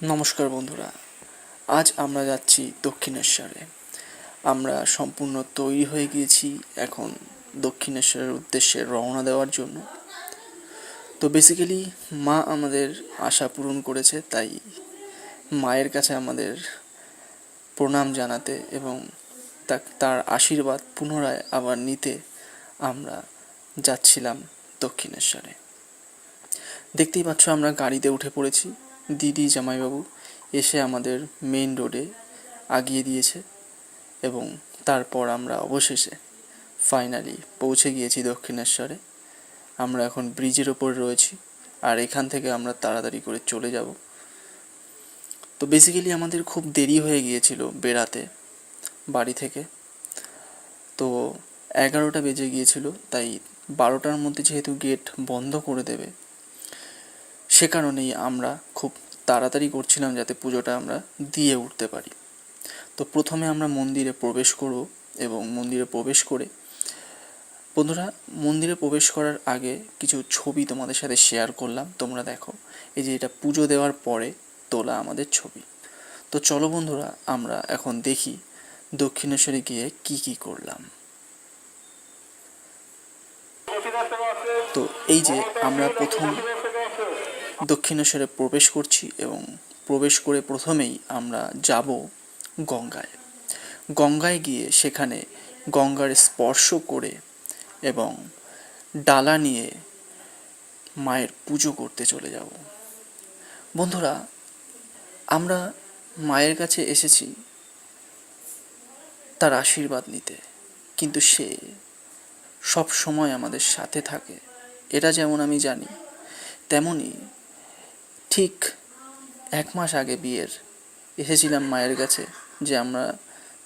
নমস্কার বন্ধুরা, আজ আমরা যাচ্ছি দক্ষিণেশ্বরে। আমরা সম্পূর্ণ তৈরি হয়ে গিয়েছি এখন দক্ষিণেশ্বরের উদ্দেশ্যে রওনা দেওয়ার জন্য। তো বেসিক্যালি মা আমাদের আশা পূরণ করেছে, তাই মায়ের কাছে আমাদের প্রণাম জানাতে এবং তার আশীর্বাদ পুনরায় আবার নিতে আমরা যাচ্ছিলাম দক্ষিণেশ্বরে। দেখতেই পাচ্ছ আমরা গাড়িতে উঠে পড়েছি। দিদি জামাইবাবু এসে আমাদের মেইন রোডে আগিয়ে দিয়েছে এবং তারপর আমরা অবশেষে ফাইনালি পৌঁছে গিয়েছি দক্ষিণেশ্বরে। আমরা এখন ব্রিজের ওপর রয়েছি আর এখান থেকে আমরা তাড়াতাড়ি করে চলে যাব। তো বেসিক্যালি আমাদের খুব দেরি হয়ে গিয়েছিল বেরাতে বাড়ি থেকে। তো 11টা বেজে গিয়েছিল, তাই 12টার মধ্যে যেহেতু গেট বন্ধ করে দেবে, সে কারণেই আমরা খুব তাড়াতাড়ি করছিলাম যাতে পুজোটা আমরা দিয়ে উঠতে পারি। তো প্রথমে আমরা মন্দিরে প্রবেশ করব এবং মন্দিরে প্রবেশ করে বন্ধুরা, মন্দিরে প্রবেশ করার আগে কিছু ছবি তোমাদের সাথে শেয়ার করলাম, তোমরা দেখো। এই যে এটা পুজো দেওয়ার পরে তোলা আমাদের ছবি। তো চলো বন্ধুরা, আমরা এখন দেখি দক্ষিণেশ্বরে গিয়ে কি করলাম। তো এই যে আমরা প্রথম দক্ষিণেশ্বরে প্রবেশ করছি এবং প্রবেশ করে প্রথমেই আমরা যাব গঙ্গায়। গঙ্গায় গিয়ে সেখানে গঙ্গার স্পর্শ করে এবং ডালা নিয়ে মায়ের পুজো করতে চলে যাব। বন্ধুরা, আমরা মায়ের কাছে এসেছি তার আশীর্বাদ নিতে, কিন্তু সে সব সময় আমাদের সাথে থাকে এটা যেমন আমি জানি, তেমনই ঠিক 1 মাস আগে বিয়ের এসেছিলাম মায়ের কাছে যে আমরা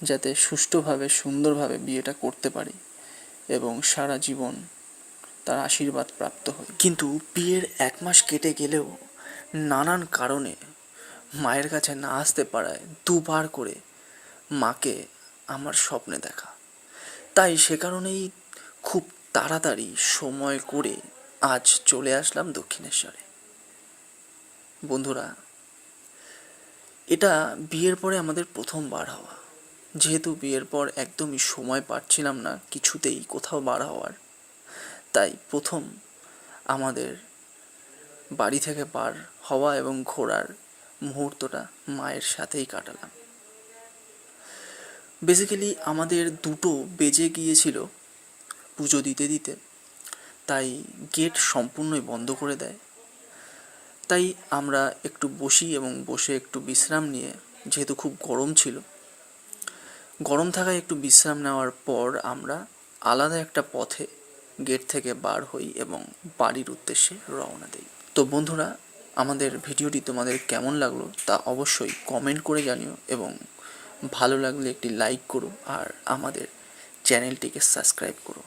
যাতে সুষ্ঠুভাবে সুন্দরভাবে বিয়েটা করতে পারি এবং সারা জীবন তার আশীর্বাদ প্রাপ্ত হই। কিন্তু বিয়ের 1 মাস কেটে গেলেও নানান কারণে মায়ের কাছে না আসতে পারায় 2বার করে মাকে আমার স্বপ্নে দেখা। তাই সে কারণেই খুব তাড়াতাড়ি সময় করে আজ চলে আসলাম দক্ষিণেশ্বরে। বন্ধুরা, এটা বিয়ের পরে আমাদের প্রথমবার হওয়া। যেহেতু বিয়ের পর একদমই সময় পাচ্ছিলাম না কিছুতেই কোথাও বার হওয়ার, তাই প্রথম আমাদের বাড়ি থেকে বার হওয়া এবং ঘোরার মুহূর্তটা মায়ের সাথেই কাটালাম। বেসিক্যালি আমাদের 2টো বেজে গিয়েছিল পুজো দিতে দিতে, তাই গেট সম্পূর্ণই বন্ধ করে দেয়। তাই আমরা একটু বসি এবং বসে একটু বিশ্রাম নিয়ে, যেহেতু খুব গরম ছিল, গরম থাকায় একটু বিশ্রাম নেওয়ার পর আমরা আলাদা একটা পথে গেট থেকে বার হই এবং বাড়ির উদ্দেশ্যে রওনা দিই। তো বন্ধুরা, আমাদের ভিডিওটি তোমাদের কেমন লাগলো তা অবশ্যই কমেন্ট করে জানিও এবং ভালো লাগলে একটি লাইক করো আর আমাদের চ্যানেলটিকে সাবস্ক্রাইব করো।